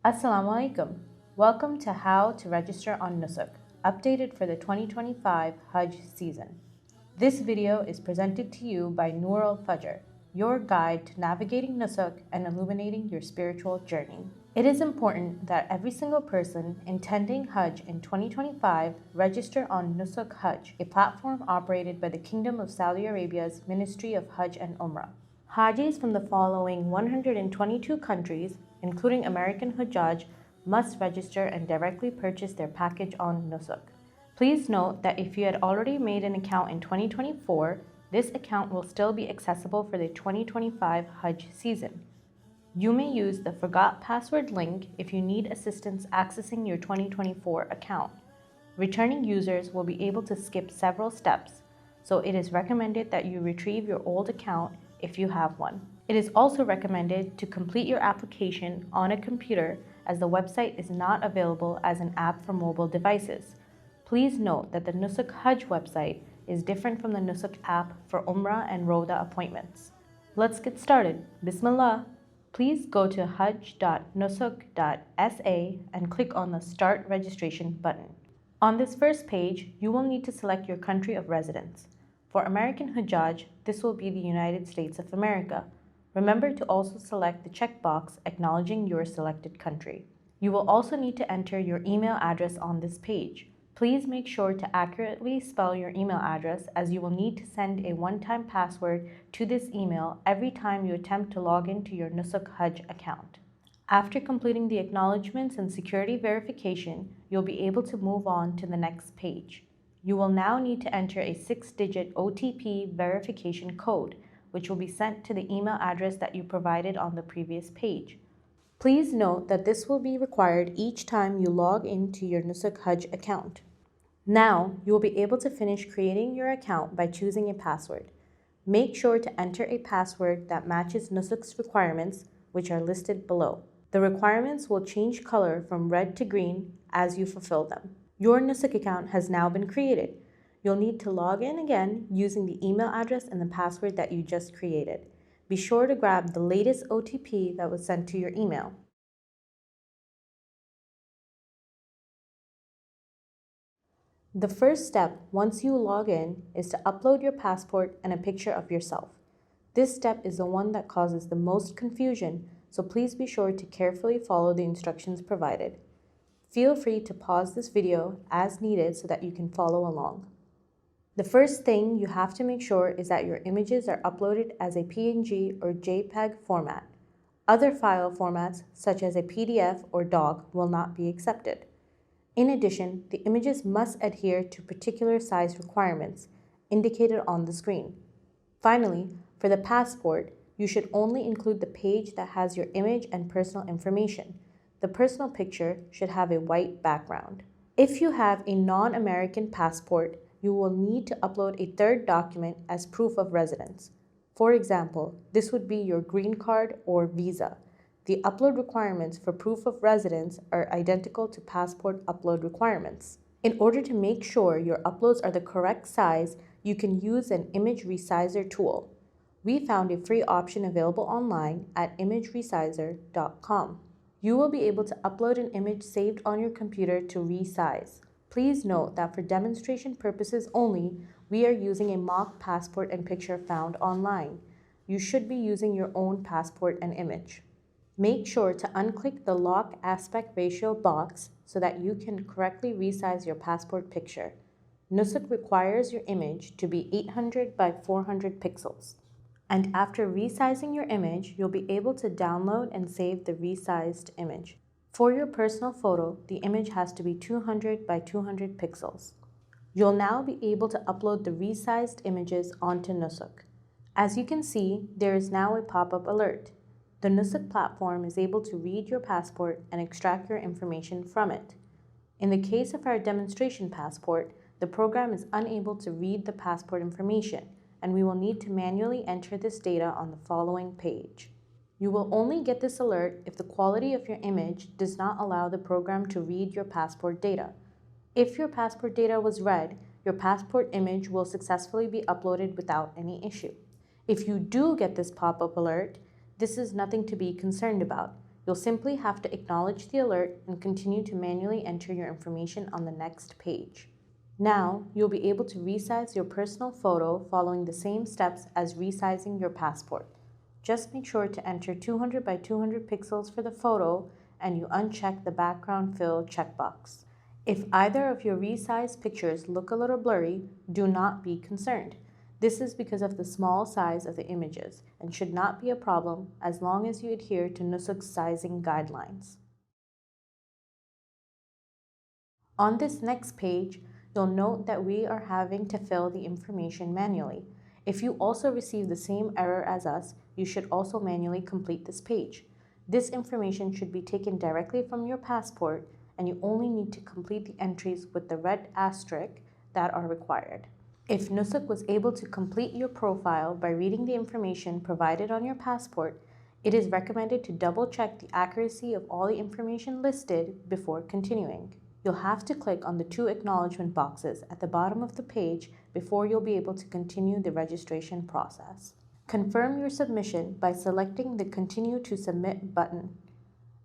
Assalamu alaikum. Welcome to How to Register on Nusuk, updated for the 2025 Hajj season. This video is presented to you by Noor Al-Fajr, your guide to navigating Nusuk and illuminating your spiritual journey. It is important that every single person intending Hajj in 2025 register on Nusuk Hajj, a platform operated by the Kingdom of Saudi Arabia's Ministry of Hajj and Umrah. Hajis from the following 122 countries, including American Hujjaj, must register and directly purchase their package on Nusuk. Please note that if you had already made an account in 2024, this account will still be accessible for the 2025 Hajj season. You may use the Forgot Password link if you need assistance accessing your 2024 account. Returning users will be able to skip several steps, so it is recommended that you retrieve your old account if you have one. It is also recommended to complete your application on a computer as the website is not available as an app for mobile devices. Please note that the Nusuk Hajj website is different from the Nusuk app for Umrah and Roda appointments. Let's get started. Bismillah. Please go to hajj.nusuk.sa and click on the Start Registration button. On this first page, you will need to select your country of residence. For American Hujjaj, this will be the United States of America. Remember to also select the checkbox acknowledging your selected country. You will also need to enter your email address on this page. Please make sure to accurately spell your email address, as you will need to send a one-time password to this email every time you attempt to log into your Nusuk Hajj account. After completing the acknowledgements and security verification, you'll be able to move on to the next page. You will now need to enter a 6-digit OTP verification code, which will be sent to the email address that you provided on the previous page. Please note that this will be required each time you log into your Nusuk Hajj account. Now, you will be able to finish creating your account by choosing a password. Make sure to enter a password that matches Nusuk's requirements, which are listed below. The requirements will change color from red to green as you fulfill them. Your Nusuk account has now been created. You'll need to log in again using the email address and the password that you just created. Be sure to grab the latest OTP that was sent to your email. The first step once you log in is to upload your passport and a picture of yourself. This step is the one that causes the most confusion, so please be sure to carefully follow the instructions provided. Feel free to pause this video as needed so that you can follow along. The first thing you have to make sure is that your images are uploaded as a PNG or JPEG format. Other file formats, such as a PDF or DOC, will not be accepted. In addition, the images must adhere to particular size requirements indicated on the screen. Finally, for the passport, you should only include the page that has your image and personal information. The personal picture should have a white background. If you have a non-American passport, you will need to upload a third document as proof of residence. For example, this would be your green card or visa. The upload requirements for proof of residence are identical to passport upload requirements. In order to make sure your uploads are the correct size, you can use an image resizer tool. We found a free option available online at imageresizer.com. You will be able to upload an image saved on your computer to resize. Please note that for demonstration purposes only, we are using a mock passport and picture found online. You should be using your own passport and image. Make sure to unclick the lock aspect ratio box so that you can correctly resize your passport picture. Nusuk requires your image to be 800 by 400 pixels. And after resizing your image, you'll be able to download and save the resized image. For your personal photo, the image has to be 200 by 200 pixels. You'll now be able to upload the resized images onto Nusuk. As you can see, there is now a pop-up alert. The Nusuk platform is able to read your passport and extract your information from it. In the case of our demonstration passport, the program is unable to read the passport information, and we will need to manually enter this data on the following page. You will only get this alert if the quality of your image does not allow the program to read your passport data. If your passport data was read, your passport image will successfully be uploaded without any issue. If you do get this pop-up alert, this is nothing to be concerned about. You'll simply have to acknowledge the alert and continue to manually enter your information on the next page. Now, you'll be able to resize your personal photo following the same steps as resizing your passport. Just make sure to enter 200 by 200 pixels for the photo and you uncheck the background fill checkbox. If either of your resized pictures look a little blurry, do not be concerned. This is because of the small size of the images and should not be a problem as long as you adhere to Nusuk's sizing guidelines. On this next page, you'll note that we are having to fill the information manually. If you also receive the same error as us, you should also manually complete this page. This information should be taken directly from your passport, and you only need to complete the entries with the red asterisk that are required. If Nusuk was able to complete your profile by reading the information provided on your passport, it is recommended to double-check the accuracy of all the information listed before continuing. You'll have to click on the 2 acknowledgement boxes at the bottom of the page before you'll be able to continue the registration process. Confirm your submission by selecting the Continue to Submit button.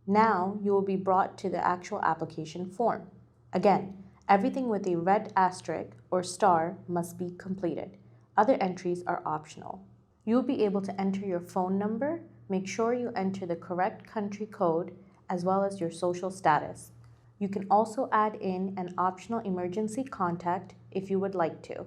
Now you will be brought to the actual application form. Again, everything with a red asterisk or star must be completed. Other entries are optional. You'll be able to enter your phone number. Make sure you enter the correct country code as well as your social status. You can also add in an optional emergency contact if you would like to.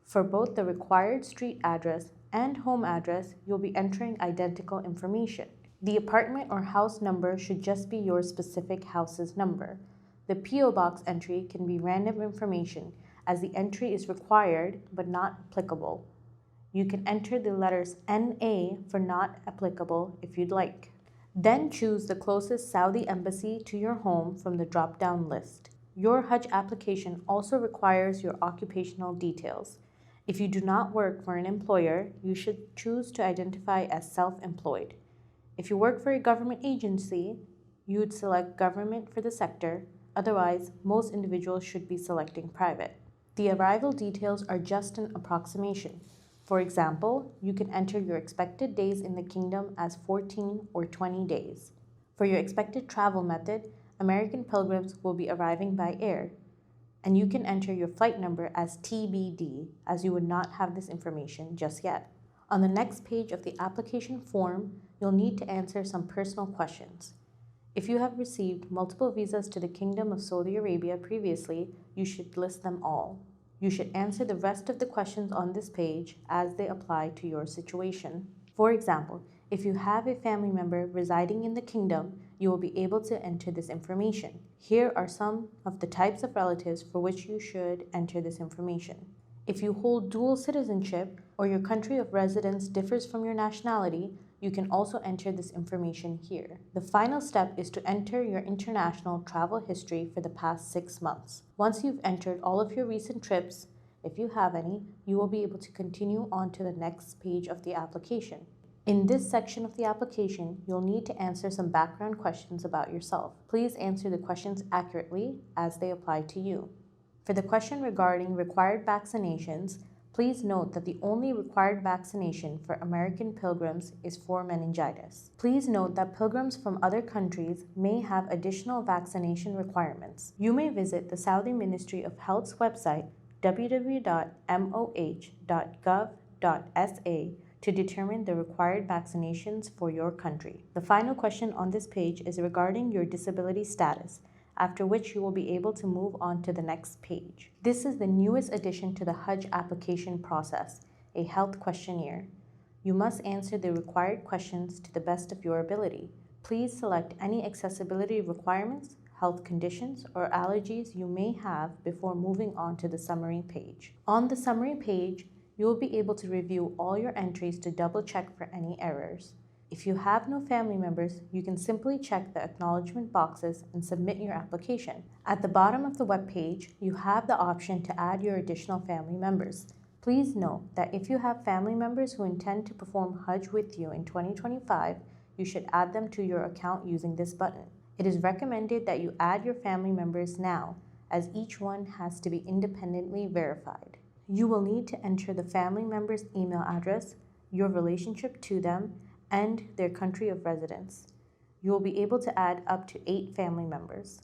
For both the required street address and home address, you'll be entering identical information. The apartment or house number should just be your specific house's number. The P.O. Box entry can be random information as the entry is required but not applicable. You can enter the letters NA for not applicable if you'd like. Then choose the closest Saudi embassy to your home from the drop-down list. Your Hajj application also requires your occupational details. If you do not work for an employer, you should choose to identify as self-employed. If you work for a government agency, you would select government for the sector. Otherwise, most individuals should be selecting private. The arrival details are just an approximation. For example, you can enter your expected days in the kingdom as 14 or 20 days. For your expected travel method, American pilgrims will be arriving by air, and you can enter your flight number as TBD, as you would not have this information just yet. On the next page of the application form, you'll need to answer some personal questions. If you have received multiple visas to the Kingdom of Saudi Arabia previously, you should list them all. You should answer the rest of the questions on this page as they apply to your situation. For example, if you have a family member residing in the kingdom, you will be able to enter this information. Here are some of the types of relatives for which you should enter this information. If you hold dual citizenship or your country of residence differs from your nationality, you can also enter this information here. The final step is to enter your international travel history for the past 6 months. Once you've entered all of your recent trips, if you have any, you will be able to continue on to the next page of the application. In this section of the application, you'll need to answer some background questions about yourself. Please answer the questions accurately as they apply to you. For the question regarding required vaccinations, please note that the only required vaccination for American pilgrims is for meningitis. Please note that pilgrims from other countries may have additional vaccination requirements. You may visit the Saudi Ministry of Health's website, www.moh.gov.sa, to determine the required vaccinations for your country. The final question on this page is regarding your disability status, after which you will be able to move on to the next page. This is the newest addition to the Hajj application process, a health questionnaire. You must answer the required questions to the best of your ability. Please select any accessibility requirements, health conditions, or allergies you may have before moving on to the summary page. On the summary page, you will be able to review all your entries to double-check for any errors. If you have no family members, you can simply check the acknowledgement boxes and submit your application. At the bottom of the web page, you have the option to add your additional family members. Please note that if you have family members who intend to perform Hajj with you in 2025, you should add them to your account using this button. It is recommended that you add your family members now, as each one has to be independently verified. You will need to enter the family member's email address, your relationship to them, and their country of residence. You will be able to add up to 8 family members.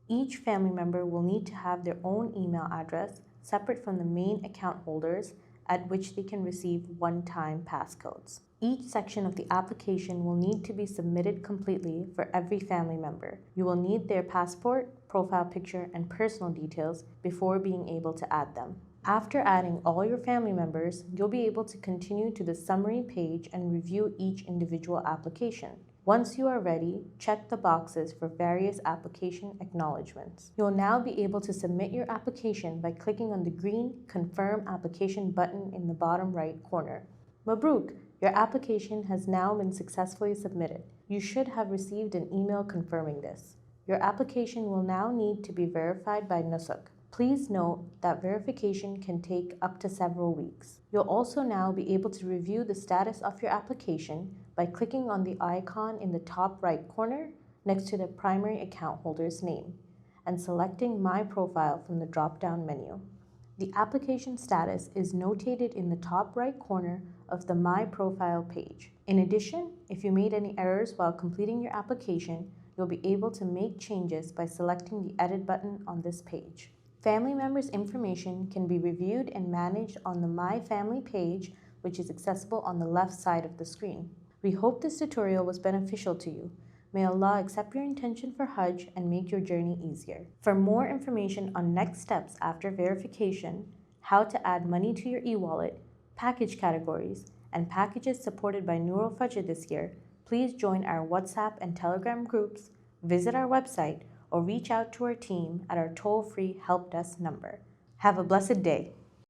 Each family member will need to have their own email address separate from the main account holders at which they can receive one-time passcodes. Each section of the application will need to be submitted completely for every family member. You will need their passport, profile picture, and personal details before being able to add them. After adding all your family members, you'll be able to continue to the summary page and review each individual application. Once you are ready, check the boxes for various application acknowledgements. You'll now be able to submit your application by clicking on the green Confirm Application button in the bottom right corner. Mabruk, your application has now been successfully submitted. You should have received an email confirming this. Your application will now need to be verified by Nusuk. Please note that verification can take up to several weeks. You'll also now be able to review the status of your application by clicking on the icon in the top right corner next to the primary account holder's name and selecting My Profile from the drop-down menu. The application status is notated in the top right corner of the My Profile page. In addition, if you made any errors while completing your application, you'll be able to make changes by selecting the Edit button on this page. Family members' information can be reviewed and managed on the My Family page, which is accessible on the left side of the screen. We hope this tutorial was beneficial to you. May Allah accept your intention for Hajj and make your journey easier. For more information on next steps after verification, how to add money to your e-wallet, package categories, and packages supported by Noor Al-Fajr this year, please join our WhatsApp and Telegram groups, visit our website, or reach out to our team at our toll-free help desk number. Have a blessed day.